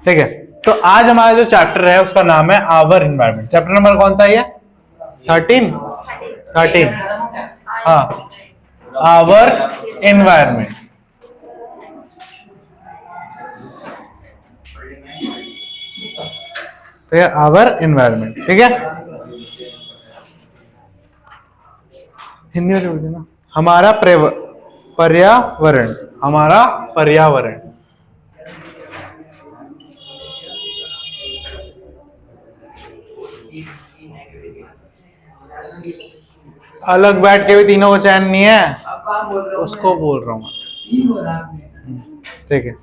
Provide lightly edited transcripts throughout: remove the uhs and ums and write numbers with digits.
ठीक है, तो आज हमारा जो चैप्टर है उसका नाम है आवर इन्वायरमेंट। चैप्टर नंबर कौन सा है ये? 13। हाँ, आवर इन्वायरमेंट। तो ये आवर इन्वायरमेंट, ठीक है। हिंदी में जोड़ देना, हमारा पर्यावरण, हमारा पर्यावरण। अलग बैठ के भी तीनों को चैन नहीं है, उसको बोल रहा हूँ। ठीक है,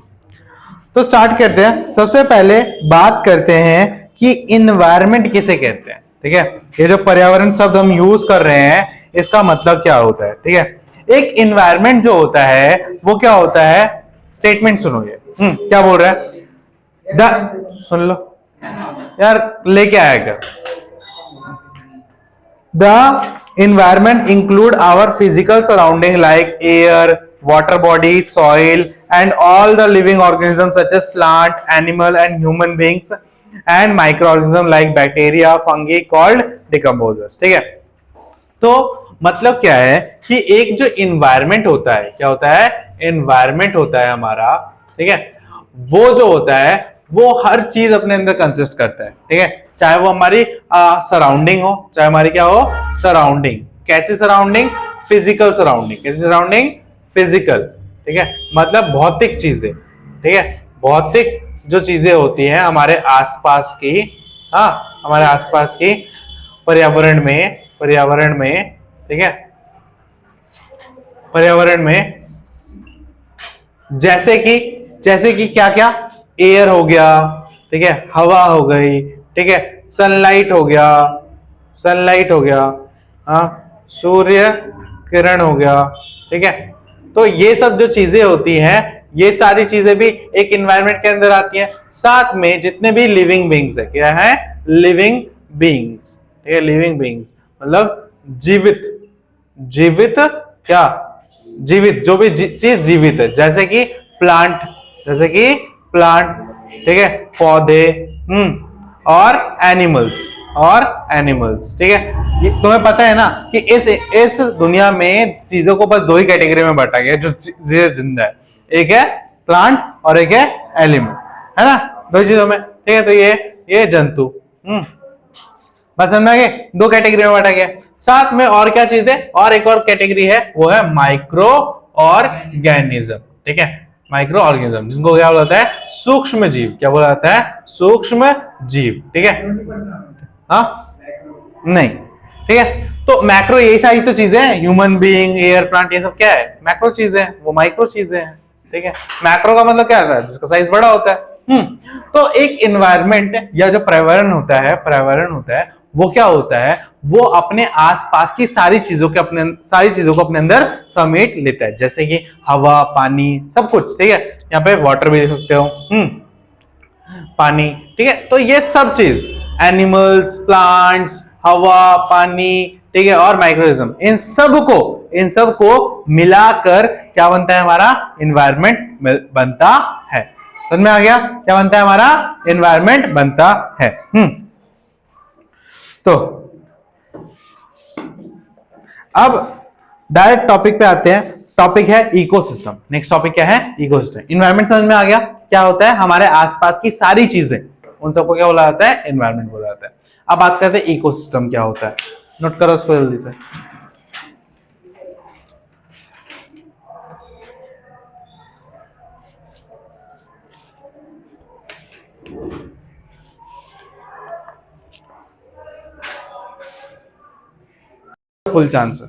तो स्टार्ट करते हैं। सबसे पहले बात करते हैं कि इन्वायरमेंट किसे कहते हैं। ठीक है, ये जो पर्यावरण शब्द हम यूज कर रहे हैं इसका मतलब क्या होता है। ठीक है, एक इन्वायरमेंट जो होता है वो क्या होता है, स्टेटमेंट सुनो ये। क्या बोल रहा है, सुन लो यार, लेके आया क्या। The environment include our physical surrounding like air, water body, soil and all the living organisms such as plant, animal and human beings and microorganisms like bacteria, fungi called decomposers। ठीक है, तो मतलब क्या है कि एक जो environment होता है, क्या होता है, environment होता है हमारा। ठीक है, वो जो होता है वो हर चीज अपने अंदर कंसिस्ट करता है। ठीक है, चाहे वो हमारी सराउंडिंग हो, चाहे हमारी क्या हो, सराउंडिंग। कैसी सराउंडिंग, फिजिकल सराउंडिंग। कैसी सराउंडिंग, फिजिकल। ठीक है, मतलब भौतिक चीजें। ठीक है, भौतिक जो चीजें होती हैं हमारे आसपास की, हाँ, हमारे आसपास की पर्यावरण में, ठीक है, पर्यावरण में जैसे कि क्या क्या, एयर हो गया, ठीक है, हवा हो गई, ठीक है, सनलाइट हो गया, हाँ, सूर्य किरण हो गया। ठीक है, तो ये सब जो चीजें होती हैं ये सारी चीजें भी एक एनवायरनमेंट के अंदर आती हैं। साथ में जितने भी लिविंग बींग्स है, क्या है, लिविंग बींग्स। ठीक है, लिविंग बींग्स मतलब जीवित क्या, जीवित, जो भी चीज जीवित है, जैसे कि प्लांट, ठीक है, पौधे, और एनिमल्स। ठीक है, तुम्हें पता है ना कि इस दुनिया में चीजों को बस दो ही कैटेगरी में बांटा गया जो जिंदा है, एक है प्लांट और एक है एनिमल, है ना, दो चीजों में। ठीक है, तो ये जंतु, बस समझ में, दो कैटेगरी में बांटा गया। साथ में और क्या चीज है, और एक और कैटेगरी है, वो है माइक्रो ऑर्गेनिज्म। ठीक है, माइक्रो ऑर्गेनिज्म, जिनको क्या बोला जाता है, सूक्ष्म जीव। क्या बोला जाता है, सूक्ष्म जीव। ठीक है, हाँ, नहीं, ठीक है, तो मैक्रो यही सारी तो चीजें हैं, ह्यूमन बीइंग, एयर, प्लांट, ये सब क्या है, मैक्रो चीजें हैं, वो माइक्रो चीजें हैं। ठीक है, मैक्रो का मतलब क्या है, जिसका साइज बड़ा होता है। तो एक एनवायरनमेंट या जो पर्यावरण होता है वो क्या होता है, वो अपने आसपास की सारी चीजों को अपने अंदर समेट लेता है, जैसे कि हवा, पानी, सब कुछ। ठीक है, यहाँ पे वाटर भी ले सकते हो, पानी। ठीक है, तो ये सब चीज, एनिमल्स, प्लांट्स, हवा, पानी, ठीक है, और माइक्रोऑर्गेनिज्म, इन सब को मिलाकर क्या बनता है, हमारा एनवायरनमेंट बनता है। समझ में आ गया, क्या बनता है, हमारा एनवायरनमेंट बनता है। तो अब डायरेक्ट टॉपिक पे आते हैं। टॉपिक है इकोसिस्टम। नेक्स्ट टॉपिक क्या है, इकोसिस्टम। एनवायरनमेंट समझ में आ गया, क्या होता है, हमारे आसपास की सारी चीजें, उन सबको क्या बोला जाता है, एनवायरनमेंट बोला जाता है। अब बात करते हैं इकोसिस्टम क्या होता है। नोट करो उसको जल्दी से। फुल चांस है।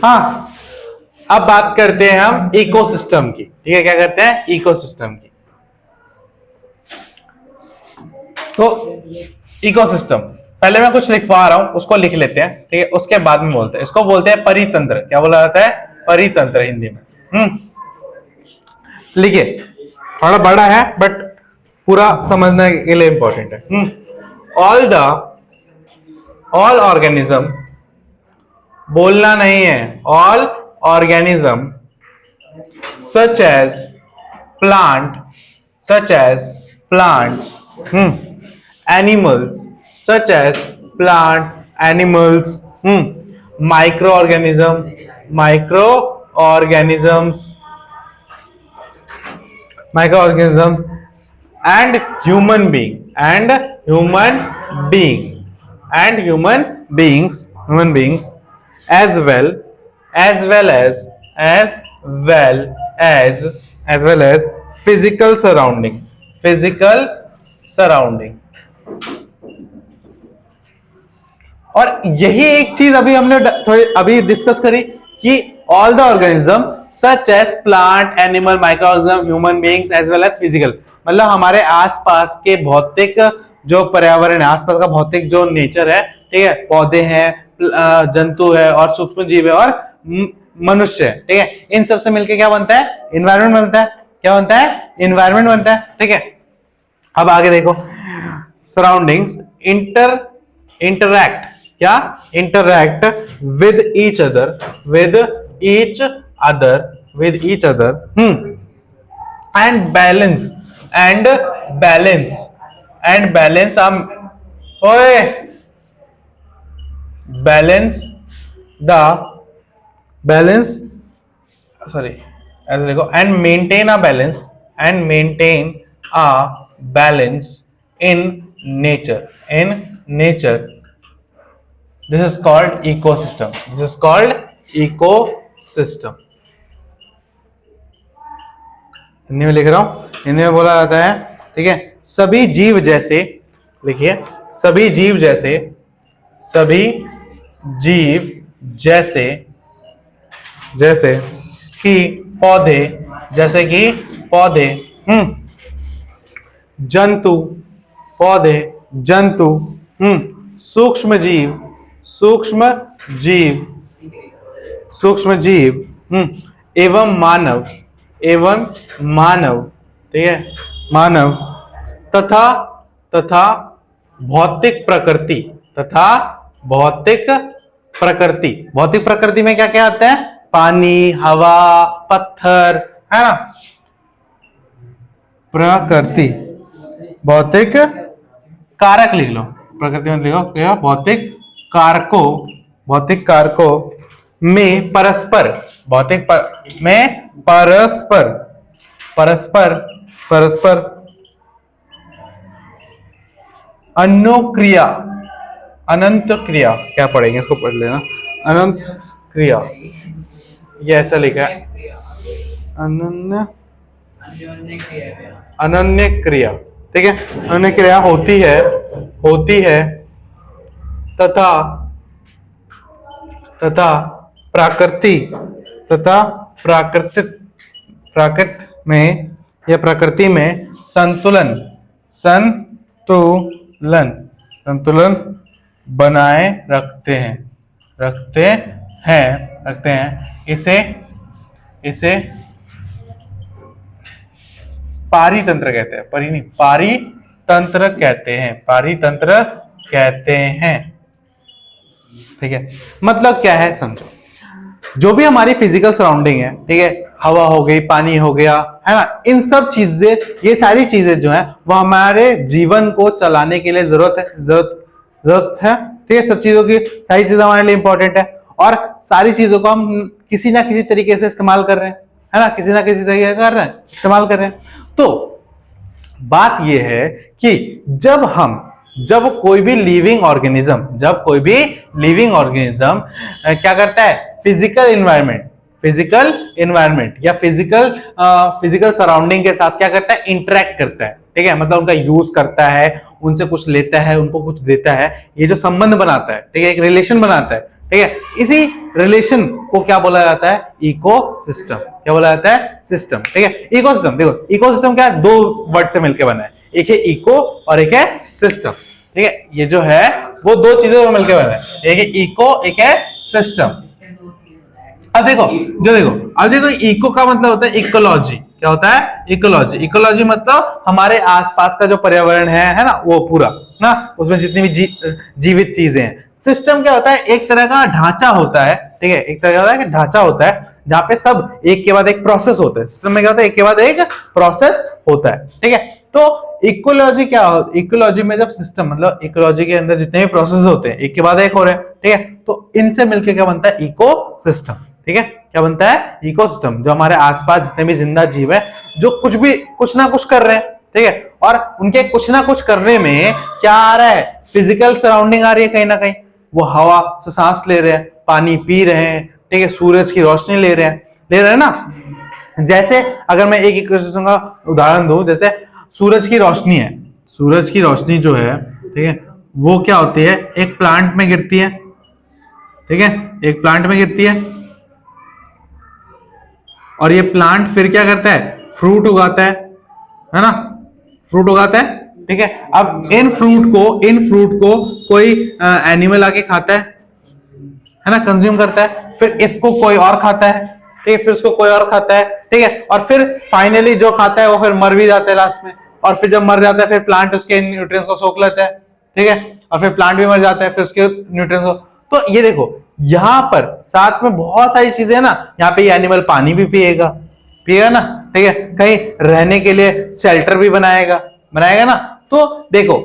हाँ, अब बात करते हैं हम इकोसिस्टम की। ठीक है, क्या करते हैं, इकोसिस्टम की। तो इकोसिस्टम, पहले मैं कुछ लिखवा रहा हूं, उसको लिख लेते हैं। ठीक है, उसके बाद में बोलते हैं, इसको बोलते हैं परितंत्र। क्या बोला जाता है, परितंत्र हिंदी में। लिखिए, थोड़ा बड़ा है बट पूरा समझने के लिए इंपॉर्टेंट है। ऑल ऑर्गेनिज्म, बोलना नहीं है, all organism such as plant, such as plants, animals, such as plant, animals, microorganisms, and human beings, as well as physical surrounding. और यही एक चीज अभी हमने थोड़ी अभी डिस्कस करी कि all the organism such as plant, animal, microorganism, human beings as well as physical, मतलब हमारे आसपास के भौतिक जो पर्यावरण है, आसपास का भौतिक जो नेचर है, ठीक है, पौधे हैं, जंतु है और सूक्ष्म जीव है और मनुष्य है, ठीक है, इन सब से मिलकर क्या बनता है? इन्वायरमेंट बनता है। क्या बनता है? इन्वायरमेंट बनता है, ठीक है। अब आगे देखो, surroundings interact with each other and balance and maintain a balance in nature. This is called ecosystem. Hindi में लिख रहा हूं, हिंदी में बोला जाता है, ठीक है, सभी जीव जैसे, लिखिए, सभी जीव जैसे कि पौधे, जंतु, सूक्ष्म जीव, एवं मानव, ठीक है, मानव तथा भौतिक प्रकृति में क्या क्या आता है? पानी, हवा, पत्थर, है ना, प्रकृति, भौतिक कारक लिख लो, प्रकृति में लिखो क्या? भौतिक कारकों में परस्पर अनंत क्रिया, क्या पढ़ेंगे इसको, पढ़ लेना, अनंत क्रिया, ये ऐसा लिखा है, अनन्य क्रिया, ठीक है, अनन्य क्रिया होती है तथा प्रकृति में संतुलन बनाए रखते हैं। इसे पारितंत्र कहते हैं, ठीक है। मतलब क्या है समझो, जो भी हमारी फिजिकल सराउंडिंग है, ठीक है, हवा हो गई, पानी हो गया, है ना, इन सब चीजें, ये सारी चीजें जो है वो हमारे जीवन को चलाने के लिए जरूरत है, ठीक है। सब चीजों की सारी चीजें हमारे लिए इंपॉर्टेंट है और सारी चीजों को हम किसी ना किसी तरीके से इस्तेमाल कर रहे हैं, है ना, किसी ना किसी तरीके से इस्तेमाल कर रहे हैं। तो बात यह है कि जब कोई भी लिविंग ऑर्गेनिज्म क्या करता है, फिजिकल इन्वायरमेंट या फिजिकल सराउंडिंग के साथ क्या करता है, इंटरेक्ट करता है, ठीक है, मतलब उनका यूज करता है, उनसे कुछ लेता है, उनको कुछ देता है, ये जो संबंध बनाता है, ठीक है, एक रिलेशन बनाता है, ठीक है, इसी रिलेशन को क्या बोला जाता है, इकोसिस्टम। क्या बोला जाता है, सिस्टम, ठीक है। इकोसिस्टम, देखो इकोसिस्टम क्या है, दो वर्ड से मिलकर बना है, एक है इको और एक है सिस्टम, ठीक है, ये जो है वो दो चीजों से मिलकर बना है, एक है इको, एक है सिस्टम। अब देखो इको का मतलब होता है इकोलॉजी। क्या होता है, इकोलॉजी मतलब हमारे आसपास का जो पर्यावरण है ना, वो पूरा ना, उसमें जितनी भी जीवित चीजें हैं। सिस्टम क्या होता है, एक तरह का ढांचा होता है, ठीक है, एक तरह का ढांचा होता है जहां पे सब एक के बाद एक प्रोसेस होता है। सिस्टम में क्या होता है, एक के बाद एक प्रोसेस होता है, ठीक है। तो इकोलॉजी क्या होता है, इकोलॉजी में जब सिस्टम मतलब इकोलॉजी के अंदर जितने भी प्रोसेस होते हैं एक के बाद एक हो रहे हैं, ठीक है, तो इनसे मिलकर क्या बनता है, इकोसिस्टम, ठीक है। क्या बनता है, इकोसिस्टम, जो हमारे आसपास जितने भी जिंदा जीव है जो कुछ ना कुछ कर रहे हैं, ठीक है, और उनके कुछ ना कुछ करने में क्या आ रहा है, फिजिकल सराउंडिंग आ रही है कहीं ना कहीं, वो हवा से सांस ले रहे हैं, पानी पी रहे हैं, ठीक है, सूरज की रोशनी ले रहे हैं ना। जैसे अगर मैं एक इकोसिस्टम का उदाहरण दूं, जैसे सूरज की रोशनी है, सूरज की रोशनी जो है, ठीक है, वो क्या होती है, एक प्लांट में गिरती है, ठीक है, एक प्लांट में गिरती है, और ये प्लांट फिर क्या करता है, फ्रूट उगाता है ना, फ्रूट उगाता है, ठीक है। अब इन फ्रूट को कोई एनिमल आके खाता है ना, कंज्यूम करता है, फिर इसको कोई और खाता है, ठीक है, फिर इसको कोई और खाता है, ठीक है, और फिर फाइनली जो खाता है वो फिर मर भी जाता है लास्ट में, और फिर जब मर जाता है फिर प्लांट उसके न्यूट्रिएंट्स को सोख लेता है, ठीक है, और फिर प्लांट भी मर जाता है, फिर उसके न्यूट्रिएंट्स को। तो ये देखो यहां पर साथ में बहुत सारी चीजें है ना, यहाँ पे ये एनिमल पानी भी पिएगा ना, ठीक है, कहीं रहने के लिए शेल्टर भी बनाएगा ना। तो देखो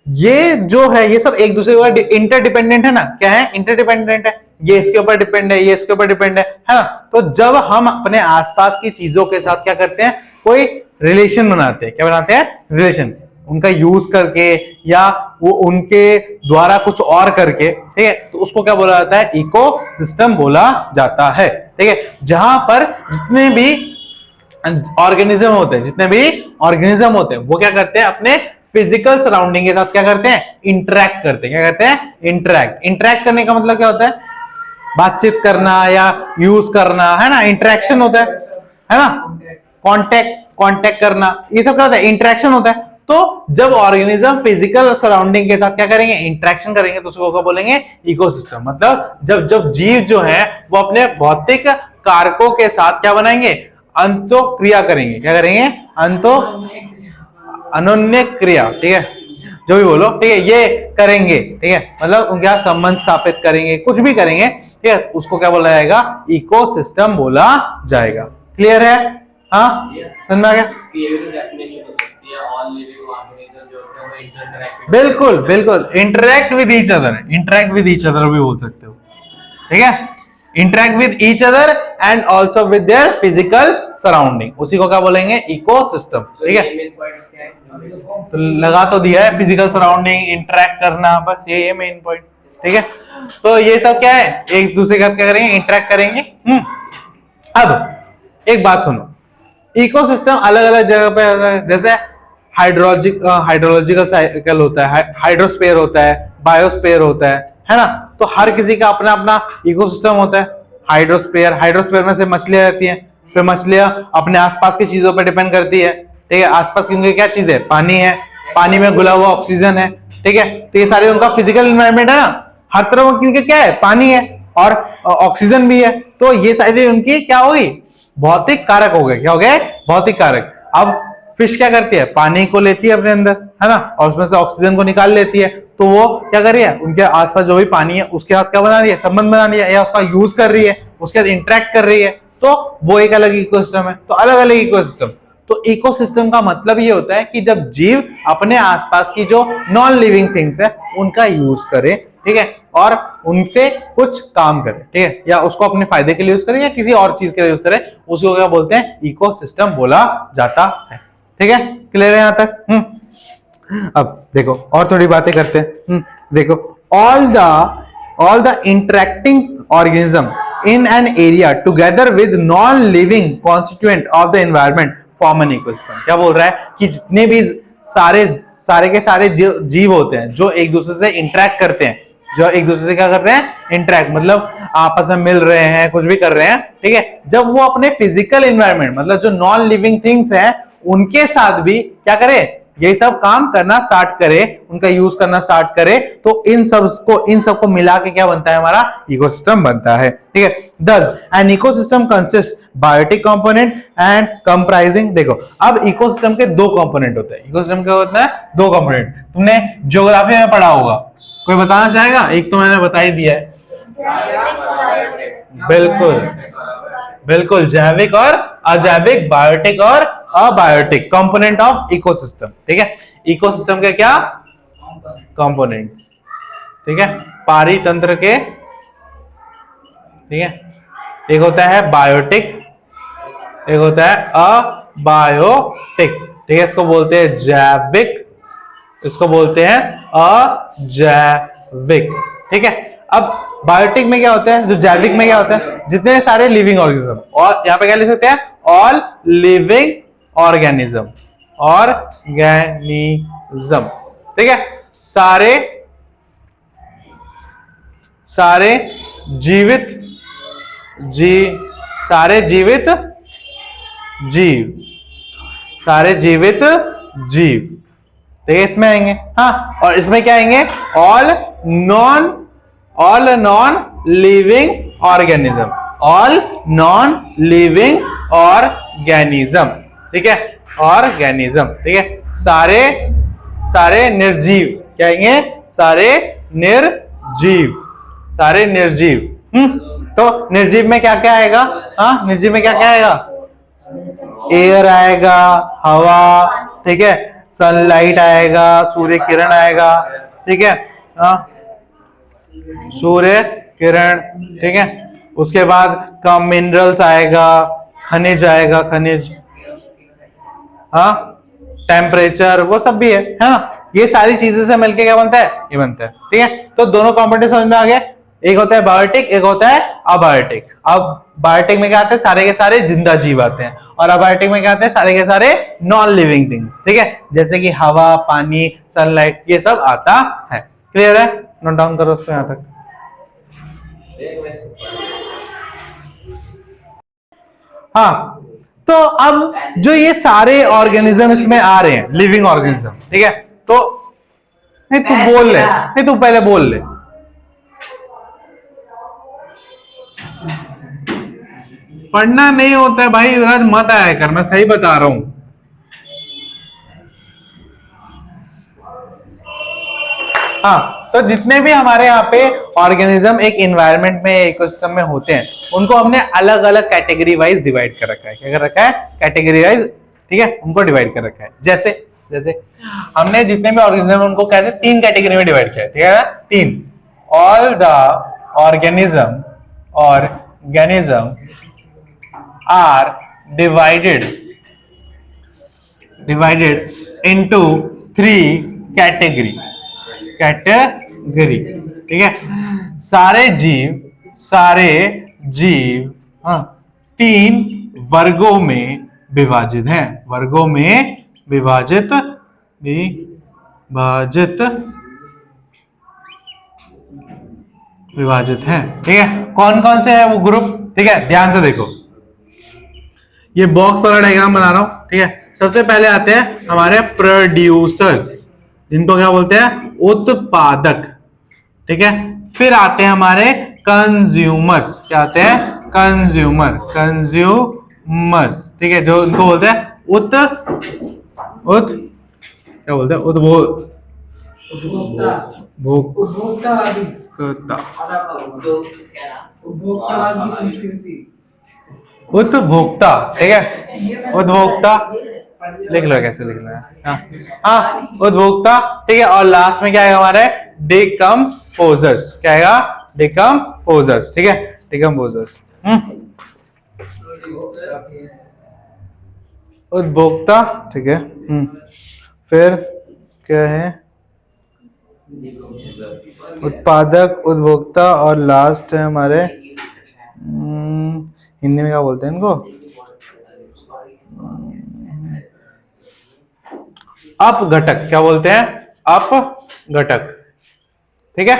ये जो है ये सब एक दूसरे के इंटरडिपेंडेंट है ना, क्या है, इंटरडिपेंडेंट है, ये इसके ऊपर डिपेंड है, ये इसके ऊपर डिपेंड है ना। तो जब हम अपने आसपास की चीजों के साथ क्या करते हैं, कोई रिलेशन बनाते हैं, क्या बनाते हैं, रिलेशन, उनका यूज करके या वो उनके द्वारा कुछ और करके, ठीक है, तो उसको क्या बोला जाता है, इकोसिस्टम बोला जाता है, ठीक है। जहां पर जितने भी ऑर्गेनिज्म होते हैं वो क्या करते हैं, अपने फिजिकल सराउंडिंग के साथ क्या करते हैं, इंटरेक्ट करते हैं, क्या करते हैं, इंटरेक्ट करने का मतलब क्या होता है, बातचीत करना या यूज करना, है ना, इंटरेक्शन होता है ना, कांटेक्ट करना, ये सब क्या होता है, इंटरेक्शन होता है। तो जब ऑर्गेनिज्म फिजिकल सराउंडिंग के साथ क्या करेंगे, इंटरेक्शन करेंगे, तो उसको क्या बोलेंगे, इकोसिस्टम। मतलब जब जीव जो है वो अपने भौतिक कारकों के साथ क्या बनाएंगे, अंतोक्रिया करेंगे, क्या करेंगे, अनोन्य क्रिया, ठीक है, जो भी बोलो, ठीक है, ये करेंगे, ठीक है, मतलब उनके साथ संबंध स्थापित करेंगे, कुछ भी करेंगे, ठीक है, उसको क्या बोला जाएगा, इकोसिस्टम बोला जाएगा। क्लियर है, हाँ, समझ में आ गया। बिल्कुल इंटरेक्ट विद ईच अदर भी बोल सकते हो, ठीक है, interact with each other and also with their physical surrounding, उसी को क्या बोलेंगे, इकोसिस्टम, ठीक है। तो लगा तो दिया है, फिजिकल सराउंडिंग, इंटरेक्ट करना, बस ये मेन पॉइंट, ठीक है। तो ये सब क्या है, एक दूसरे का क्या करेंगे, इंटरेक्ट करेंगे। अब एक बात सुनो, इकोसिस्टम अलग अलग जगह पे, जैसे हाइड्रोलॉजिकल साइकिल होता है, हाइड्रोस्फीयर होता है, बायोस्फीयर होता है ना। तो हर किसी का अपना अपना इकोसिस्टम होता है। हाइड्रोस्फीयर में से मछलियां रहती हैं, फिर मछलियां अपने आसपास की चीजों पर डिपेंड करती है, ठीक है, आसपास की क्या चीज है, पानी है, पानी में घुला हुआ ऑक्सीजन है, ठीक है, तो ये सारे उनका फिजिकल एनवायरनमेंट है ना, हर तरह की क्या है, पानी है और ऑक्सीजन भी है, तो ये सारी उनकी क्या होगी, भौतिक कारक हो गए, क्या हो गए, भौतिक कारक। अब फिश क्या करती है, पानी को लेती है अपने अंदर, है ना, और उसमें से ऑक्सीजन को निकाल लेती है, तो वो क्या कर रही है, उनके आसपास जो भी पानी है उसके साथ क्या बना रही है, संबंध बना रही है, या उसका यूज कर रही है, उसके साथ इंटरेक्ट कर रही है, तो वो एक अलग इकोसिस्टम है। तो अलग अलग इकोसिस्टम, तो इकोसिस्टम का मतलब ये होता है कि जब जीव अपने आसपास की जो नॉन लिविंग थिंग्स है उनका यूज करे, ठीक है, और उनसे कुछ काम करे, ठीक है, या उसको अपने फायदे के लिए यूज करे या किसी और चीज के लिए यूज करे, उसको क्या बोलते हैं, इकोसिस्टम बोला जाता है, ठीक है। क्लियर है यहां तक? अब देखो और थोड़ी बातें करते हैं। देखो, all the interacting organism in an area together with non-living constituent of the environment form an ecosystem। क्या बोल रहा है कि जितने भी सारे के सारे जीव होते हैं जो एक दूसरे से इंटरेक्ट करते हैं, जो एक दूसरे से क्या कर रहे हैं, इंटरेक्ट, मतलब आपस में मिल रहे हैं, कुछ भी कर रहे हैं, ठीक है, जब वो अपने फिजिकल एनवायरनमेंट मतलब जो नॉन लिविंग थिंग्स हैं उनके साथ भी क्या करे, यही सब काम करना स्टार्ट करे, उनका यूज करना स्टार्ट करे, तो इन सबको मिला के क्या बनता है, हमारा इकोसिस्टम बनता है, ठीक है। Thus, an ecosystem consists biotic component and comprising. देखो अब इकोसिस्टम के दो कंपोनेंट होते हैं, इकोसिस्टम क्या होता है, दो कंपोनेंट। तुमने ज्योग्राफी में पढ़ा होगा, कोई बताना चाहेगा? एक तो मैंने बता ही दिया है, बिल्कुल बिल्कुल, जैविक और अजैविक, बायोटिक और अबायोटिक, कंपोनेंट ऑफ इकोसिस्टम। ठीक है, इकोसिस्टम के क्या कंपोनेंट्स। ठीक है, पारितंत्र के, ठीक है, एक होता है बायोटिक, एक होता है अबायोटिक। ठीक है, इसको बोलते हैं जैविक, इसको बोलते हैं अजैविक। ठीक है, अब बायोटिक में क्या होता है, जो जैविक में क्या होता है, जितने सारे लिविंग ऑर्गेनिज्म, और यहां पे क्या लिख सकते हैं, ऑल लिविंग ऑर्गेनिज्म, ऑर्गेनिज्म। ठीक है, सारे जीवित सारे जीवित जीव, सारे जीवित जीव। ठीक है, इसमें आएंगे। हाँ, और इसमें क्या आएंगे, all non living organism, all non living organism. ठीक है, ऑर्गेनिज्म। ठीक है, सारे निर्जीव, क्या आएंगे, सारे निर्जीव, सारे निर्जीव। तो निर्जीव में क्या क्या आएगा, हाँ, निर्जीव में क्या क्या आएगा, एयर आएगा, हवा, ठीक है, सनलाइट आएगा, सूर्य किरण आएगा। ठीक है, हाँ, सूर्य किरण। ठीक है, उसके बाद कम मिनरल्स आएगा, खनिज आएगा, खनिज, हाँ, टेम्परेचर, वो सब भी है ना। ये सारी चीजें से मिलके क्या बनता है, ये बनता है। ठीक है, तो दोनों कंपोनेंट समझ में आ गए, एक होता है बायोटिक, एक होता है अबायोटिक। अब बायोटिक में क्या आते हैं, सारे के सारे जिंदा जीव आते हैं, और अबायोटिक में क्या आते हैं, सारे के सारे नॉन लिविंग थिंग्स। ठीक है, जैसे कि हवा, पानी, सनलाइट, ये सब आता है। क्लियर है, नोट डाउन करो उसको यहां तक। हाँ, तो अब जो ये सारे ऑर्गेनिज्म इसमें आ रहे हैं, लिविंग ऑर्गेनिज्म, ठीक है, तो नहीं तू बोल ले, नहीं तू पहले बोल ले। पढ़ना नहीं होता है भाई युवराज, मत आया कर, मैं सही बता रहा हूं। हाँ, तो जितने भी हमारे यहाँ पे ऑर्गेनिज्म एक इन्वायरमेंट में, इकोसिस्टम में होते हैं, उनको हमने अलग अलग कैटेगरी वाइज डिवाइड कर रखा है। क्या कर रखा है, कैटेगरी वाइज। ठीक है, उनको डिवाइड कर रखा है। जैसे जैसे हमने जितने भी ऑर्गेनिज्म उनको कहते हैं, 3 कैटेगरी में डिवाइड किया है। ठीक है, 3, all the organism are divided into 3 category. ठीक है, सारे जीव हाँ 3 वर्गों में विभाजित हैं, वर्गों में विभाजित हैं। ठीक है, कौन कौन से है वो ग्रुप। ठीक है, ध्यान से देखो, ये बॉक्स वाला डायग्राम बना रहा हूं। ठीक है, सबसे पहले आते हैं हमारे प्रोड्यूसर्स, जिनको क्या बोलते हैं, उत्पादक। ठीक है, फिर आते हैं हमारे कंज्यूमर्स, क्या आते हैं, कंज्यूमर्स। ठीक है, जो उनको बोलते हैं क्या बोलते हैं, उपभोक्ता। ठीक है, उपभोक्ता लिख लो, कैसे लिखना है, हाँ, उपभोक्ता। ठीक है, और लास्ट में क्या है हमारे, डिकम्पोजर्स। क्या आएगा, डिकम्पोजर्स। ठीक है, डिकम्पोजर्स। उपभोक्ता। ठीक है, फिर क्या है, उत्पादक, उपभोक्ता, और लास्ट है हमारे, हिंदी में क्या बोलते हैं इनको, अपघटक। क्या बोलते हैं, अपघटक। ठीक है,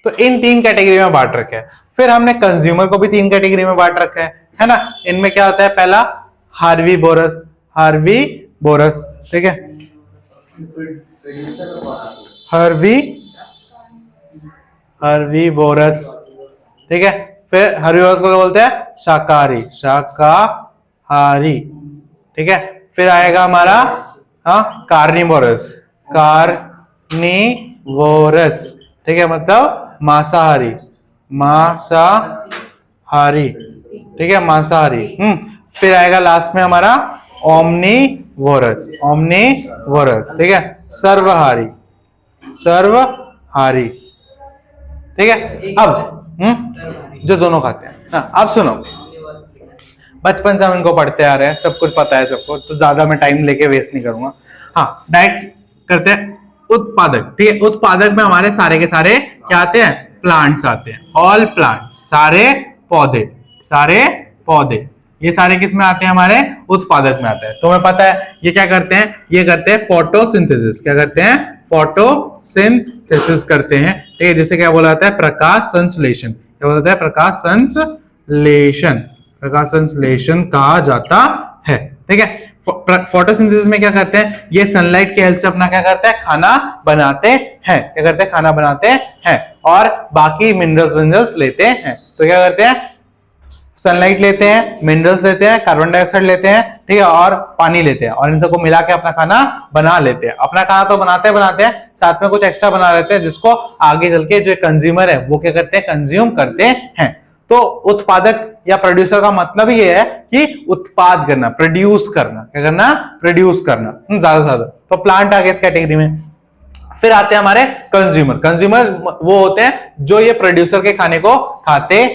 तो इन 3 कैटेगरी में बांट रखा है। फिर हमने कंज्यूमर को भी 3 कैटेगरी में बांट रखा है ना। इनमें क्या होता है, पहला हार्वीवोरस। ठीक है, हार्वीवोरस। ठीक है, फिर हार्वीवोरस को क्या बोलते हैं, शाकाहारी। ठीक है, फिर आएगा हमारा कार्निवोरस। ठीक है, मतलब मांसाहारी। ठीक है, मांसाहारी। फिर आएगा लास्ट में हमारा ओमनीवोरस, ओमनीवोरस, ठीक है, सर्वहारी, सर्वहारी, ठीक है। अब जो दोनों खाते हैं, हाँ, अब सुनो, बचपन से हम इनको पढ़ते आ रहे हैं, सब कुछ पता है सबको, तो ज्यादा मैं टाइम लेके वेस्ट नहीं करूंगा। हाँ, डायरेक्ट करते हैं। उत्पादक, ठीक है, उत्पादक में हमारे सारे के सारे क्या आते हैं? प्लांट्स आते हैं, ऑल प्लांट्स, सारे पौधे, सारे पौधे, ये सारे किस में आते हैं? हमारे उत्पादक में आते हैं। तुम्हें पता है ये क्या करते हैं? ये करते हैं फोटोसिंथेसिस। क्या करते हैं? फोटोसिंथेसिस करते हैं, ठीक है, जिसे क्या बोला जाता है? प्रकाश संश्लेषण। क्या बोला जाता है? प्रकाश संश्लेषण, प्रकाश संश्लेषण कहा जाता है, ठीक है। फोटोसिंथेसिस में क्या करते हैं? ये सनलाइट की हेल्प से अपना क्या करते हैं? खाना बनाते हैं। क्या करते हैं? खाना बनाते हैं और बाकी मिनरल्स लेते हैं। तो क्या करते हैं? सनलाइट लेते हैं, मिनरल्स लेते हैं, कार्बन डाइऑक्साइड लेते हैं, ठीक है, और पानी लेते हैं, और इन सबको मिला के अपना खाना बना लेते हैं। अपना खाना तो बनाते हैं, साथ में कुछ एक्स्ट्रा बना लेते हैं, जिसको आगे चल के जो कंज्यूमर है वो क्या करते हैं? कंज्यूम करते हैं। तो उत्पादक या प्रोड्यूसर का मतलब ये है कि उत्पाद करना, प्रोड्यूस करना। क्या करना? प्रोड्यूस करना, ज्यादा से ज्यादा। तो प्लांट आ गया इस कैटेगरी में। फिर आते हैं हमारे कंज्यूमर। कंज्यूमर वो होते हैं जो ये प्रोड्यूसर के खाने को खाते हैं,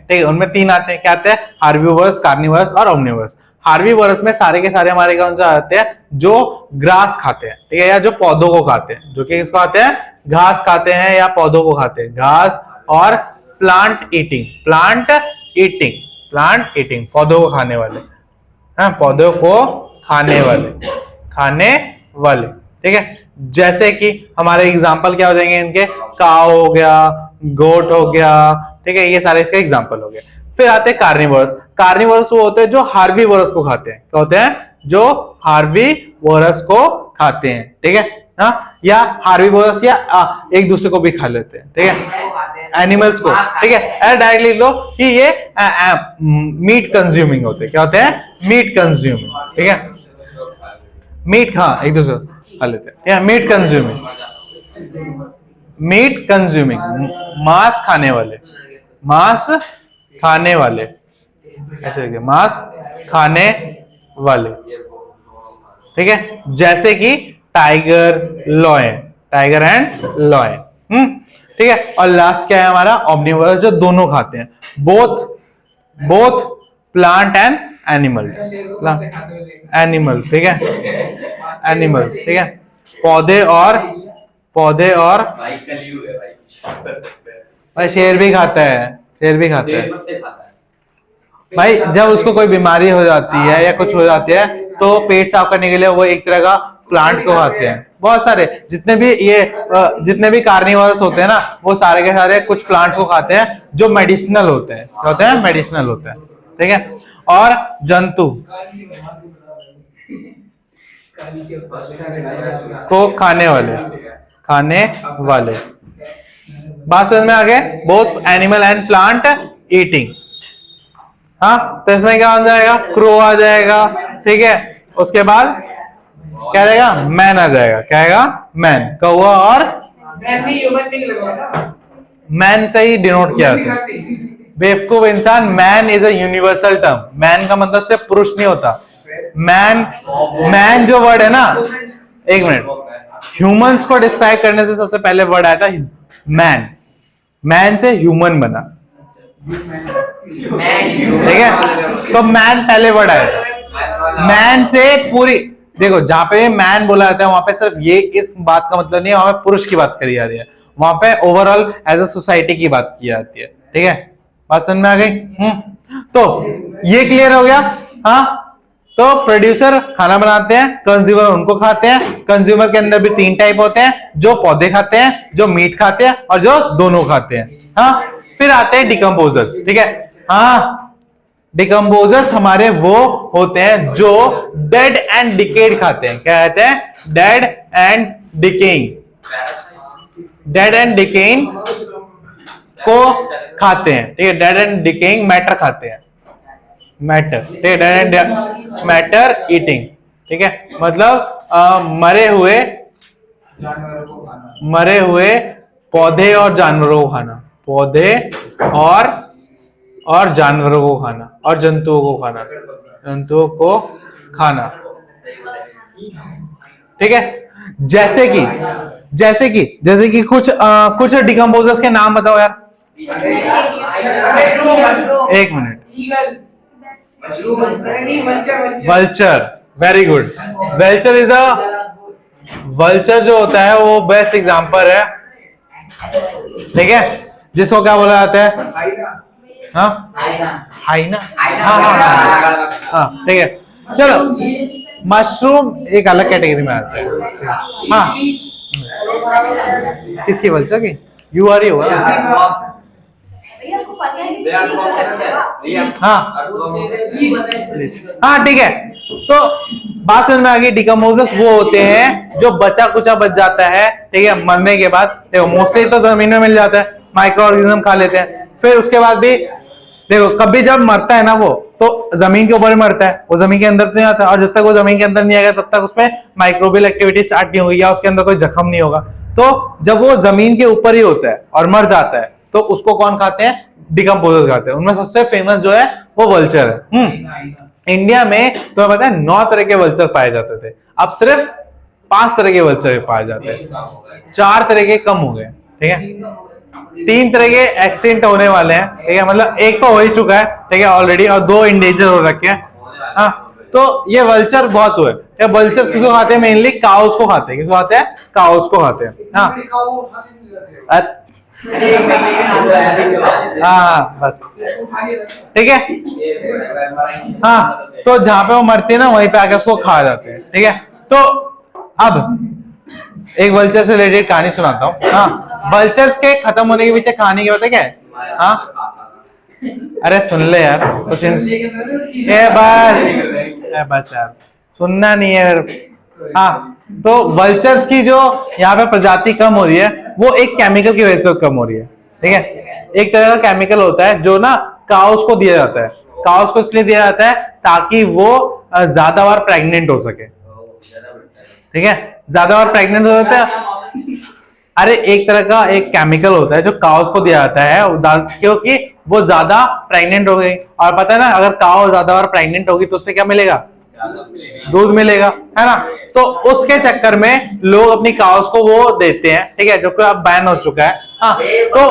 ठीक है। उनमें तीन आते हैं, क्या आते हैं? हार्बीवोरस, कार्निवोरस और ओमनिवोरस। हार्बीवोरस में सारे के सारे हमारे कौन से आते हैं? जो ग्रास खाते हैं, ठीक है, या जो पौधों को खाते हैं। जो कि किसको खाते हैं? घास खाते हैं या पौधों को खाते हैं, घास। और plant eating, plant eating, plant eating, पौधों को खाने वाले, हाँ, पौधों को खाने वाले, खाने वाले, ठीक है। जैसे कि हमारे एग्जाम्पल क्या हो जाएंगे इनके? काऊ हो गया, गोट हो गया, ठीक है, ये सारे इसके एग्जाम्पल हो गए। फिर आते हैं कार्निवोरस। कार्निवोरस वो होते हैं जो हार्बीवोरस को खाते हैं। क्या होते हैं? जो हार्बीवोरस को खाते हैं, ठीक है, हाँ, या हार्बीवोरस या एक दूसरे को भी खा लेते हैं, ठीक है, एनिमल्स को, ठीक है। डायरेक्टली लो कि ये मीट कंज्यूमिंग होते हैं। क्या होते हैं? मीट कंज्यूमिंग, ठीक है, मीट, हाँ, एक दूसरे खा लेते हैं, मीट कंज्यूमिंग, मीट कंज्यूमिंग, मांस खाने वाले, मांस खाने वाले, ऐसे देखिए, मांस खाने वाले, ठीक है। जैसे कि tiger, lion, tiger and lion, ठीक है। और लास्ट क्या है हमारा? ओमनिवोरस, जो दोनों खाते हैं, both plant and animal, animal, ठीक है, एनिमल्स, ठीक है, पौधे और भाई शेर भी खाता है, शेर भी खाता है भाई। जब उसको कोई बीमारी हो जाती है या कुछ हो जाती है तो पेट साफ करने के लिए वो एक तरह का प्लांट को खाते हैं। बहुत सारे जितने भी कार्निवोरस होते हैं ना, वो सारे के सारे कुछ प्लांट्स को खाते हैं जो मेडिसिनल होते हैं। क्या होते हैं? मेडिसिनल होते हैं, ठीक है। और जंतु को खाने वाले, बात समझ में आ गए? Both animal and plant eating, हाँ। तो इसमें क्या आ जाएगा? क्रो आ जाएगा, ठीक है। उसके बाद क्या रहेगा? मैन आ जाएगा। क्या आएगा? मैन, कौवा और मैन से ही डिनोट किया जाता है। बेवकूफ इंसान, man is a universal term. Man का मतलब सिर्फ पुरुष नहीं होता। मैन जो वर्ड है ना, एक मिनट, ह्यूमंस को डिस्क्राइब करने से सबसे पहले वर्ड आया था मैन। मैन से ह्यूमन बना, ठीक है। तो मैन पहले वर्ड आया था। मैन से पूरी, देखो, जहां पे मैन बोला जाता है वहां पे सिर्फ ये इस बात का मतलब नहीं है, वहां पे पुरुष की बात करी जा रही है। वहां पे ओवरऑल एज अ सोसाइटी की बात की जाती है, ठीक है। बात समझ में आ गई? तो ये क्लियर हो गया, हाँ। तो प्रोड्यूसर खाना बनाते हैं, कंज्यूमर उनको खाते हैं। कंज्यूमर के अंदर भी तीन टाइप होते हैं, जो पौधे खाते हैं, जो मीट खाते हैं, और जो दोनों खाते हैं, हाँ। फिर आते हैं डिकम्पोजर्स, ठीक है, हाँ। डिकम्पोजर्स हमारे वो होते हैं जो डेड एंड डिकेड खाते हैं। क्या कहते हैं? Dead and decaying, dead and decaying को खाते हैं, ठीक है। डेड एंड डिकेइंग मैटर खाते हैं, मैटर, ठीक है, डेड एंड मैटर ईटिंग, ठीक है। मतलब मरे हुए पौधे और जानवरों को खाना, पौधे और और जानवरों को खाना और जंतुओं को खाना, जंतुओं को खाना। ठीक है, जैसे कि कुछ डिकम्पोजर्स के नाम बताओ यार। एक minute. Vulture, very good. Vulture जो होता है वो बेस्ट एग्जांपल है। ठीक है, जिसको क्या बोला जाता है? हाँ, हाइना। हाँ, ठीक है। चलो, मशरूम एक अलग कैटेगरी में आता है। हाँ, किसकी? वल्चर की? You are you. हाँ हाँ, ठीक है। तो बात समझ में आ गई। डिकम्पोजर्स वो होते हैं जो बचा कुचा बच जाता है, ठीक है, मरने के बाद। देखो मोस्टली तो जमीन में मिल जाता है, माइक्रो ऑर्गेनिज्म खा लेते हैं। फिर उसके बाद भी देखो, कभी जब मरता है ना वो, तो जमीन के ऊपर ही मरता है, वो जमीन के अंदर नहीं आता। और जब तक वो जमीन के अंदर नहीं आएगा तब तक उसमें माइक्रोबियल एक्टिविटी स्टार्ट नहीं होगी या उसके अंदर कोई जख्म नहीं होगा। तो जब वो जमीन के ऊपर ही होता है और मर जाता है तो उसको कौन खाते हैं? डिकम्पोजर्स खाते हैं। उनमें सबसे फेमस जो है वो वल्चर है। इंडिया में तुम्हें पता है 9 तरह के वल्चर पाए जाते थे, अब सिर्फ 5 तरह के वल्चर पाए जाते हैं। 4 तरह के कम हो गए, ठीक है। 3 तरह के एक्सटिंक्ट होने वाले हैं, ठीक है, मतलब एक तो हो ही चुका है, ठीक है, ऑलरेडी, और 2 इंडेंजर हो रखे हैं। हाँ, तो ये वल्चर बहुत हुए। ये वल्चर किसको खाते हैं? मेनली काउस को खाते हैं। किसको खाते हैं? काउस को खाते हैं। हाँ हाँ, बस ठीक है। हाँ, तो जहां पे वो मरती है ना वहीं पे आके उसको खा जाते हैं, ठीक है। तो अब एक वल्चर से रिलेटेड कहानी सुनाता हूँ। हाँ, वल्चर्स के खत्म होने के पीछे कहानी क्या होता है? क्या है? हाँ, अरे सुन ले यार कुछ। बस यार, सुनना नहीं है। हाँ, तो वल्चर्स की जो यहाँ पे प्रजाति कम हो रही है वो एक केमिकल की वजह से कम हो रही है, ठीक है। एक तरह का केमिकल होता है जो ना काउस को दिया जाता है। काउस को इसलिए दिया जाता है ताकि वो ज्यादा बार प्रेग्नेंट हो सके, ठीक है, ज्यादा बार प्रेग्नेंट हो जाता है। अरे एक तरह का एक केमिकल होता है जो काउस को दिया जाता है क्योंकि वो ज्यादा प्रेग्नेंट हो गई। और पता है ना, अगर काउ ज्यादा बार प्रेग्नेंट होगी तो उससे क्या मिलेगा? दूध मिलेगा, है ना। तो उसके चक्कर में लोग अपनी काउस को वो देते हैं, ठीक है, जो कि अब बैन हो चुका है। हाँ, तो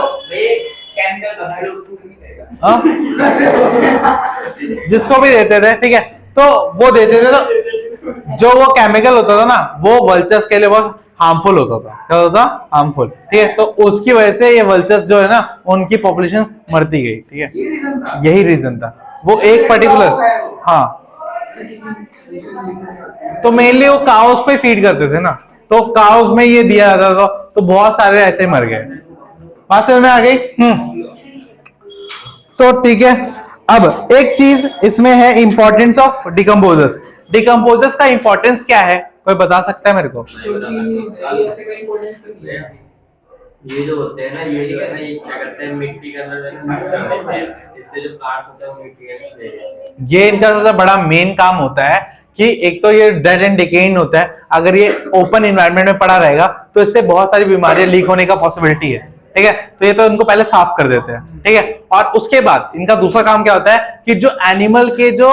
जिसको भी देते थे, ठीक है, तो वो देते थे। तो जो वो केमिकल होता था ना वो वल्चर्स के लिए बहुत हार्मफुल होता था। क्या होता था? हार्मफुल, ठीक है। तो उसकी वजह से ये वल्चर्स जो है ना उनकी पॉपुलेशन मरती गई, ठीक है। यही रीजन था, वो एक पर्टिकुलर। हाँ, तो मेनली वो काउस पे फीड करते थे ना, तो काउस में ये दिया जाता था, तो बहुत सारे ऐसे मर गए। बात समझ में आ गई? तो ठीक है, अब एक चीज इसमें है इंपॉर्टेंस ऑफ डिकम्पोजर्स। डिकम्पोजर्स का इंपॉर्टेंस क्या है, कोई बता सकता है मेरे को? ये जो होते हैं ना, ये क्या करते हैं, मिट्टी के अंदर मिक्स कर देते हैं, इससे जो प्लांट होता है वो न्यूट्रिएंट्स ले लेते हैं। ये इनका सबसे बड़ा मेन काम होता है कि एक तो ये डेड एंड डिकेइंग होता है। अगर ये ओपन एनवायरनमेंट में पड़ा रहेगा तो इससे बहुत सारी बीमारियां लीक होने का पॉसिबिलिटी है, ठीक है। तो ये तो इनको पहले साफ कर देते हैं, ठीक है। और उसके बाद इनका दूसरा काम क्या होता है कि जो एनिमल के जो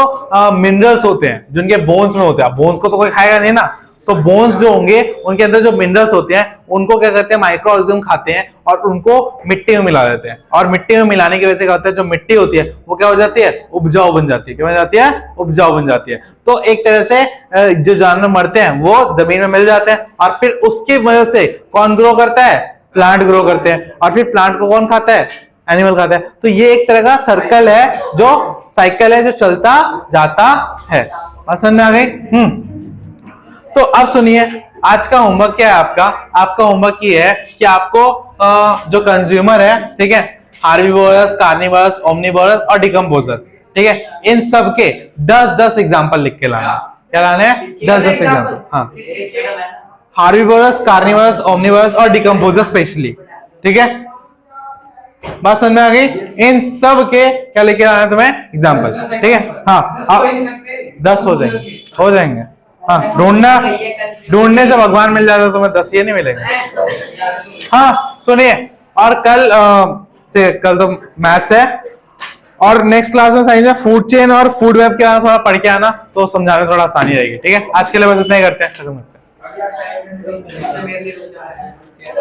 मिनरल्स होते हैं जो इनके बोन्स में होते हैं, बोन्स को तो कोई खाएगा नहीं ना, तो बोन्स जो होंगे उनके अंदर जो मिनरल्स होते हैं उनको क्या करते हैं? माइक्रो ऑर्गेनिज्म खाते हैं और उनको मिट्टी में मिला देते हैं। और मिट्टी में मिलाने की वजह से क्या होता है? जो मिट्टी होती है वो क्या हो जाती है? उपजाऊ बन जाती है। क्या बन जाती है? उपजाऊ बन जाती है। तो एक तरह से जो जानवर मरते हैं वो जमीन में मिल जाते हैं और फिर उसकी वजह से कौन ग्रो करता है? प्लांट ग्रो करते हैं। और फिर प्लांट को कौन खाता है? एनिमल खाता है। तो ये एक तरह का सर्कल है, जो साइकिल है, जो चलता जाता है। समझ में आ गई? तो अब सुनिए, आज का होमवर्क क्या है आपका? आपका होमवर्क ये है कि आपको जो कंज्यूमर है, ठीक है, हार्बीवोरस, कार्निवोरस, ओमनिवोरस और डिकम्पोजर, ठीक है, इन सब के 10-10 एग्जांपल लिख के लाना। क्या लाना है? 10-10 एग्जांपल। हाँ, हार्बीवोरस, कार्निवोरस, ओमनिवोरस और डिकम्पोजर स्पेशली, ठीक है। बात समझ में आ गई? इन सब के क्या लेके आना है तुम्हें? एग्जांपल, ठीक है। हाँ, 10 हो जाएंगे। हाँ, ढूंढने से भगवान मिल जाता तो तुम्हें 10 ये नहीं मिलेंगे। हाँ सुनिए, और कल तो मैथ्स है और नेक्स्ट क्लास में साइंस है फूड चेन और फूड वेब के थोड़ा पढ़ के आना, तो समझाने थोड़ा आसानी रहेगी। ठीक है, आज के लिए बस इतना ही करते हैं, खत्म करते हैं।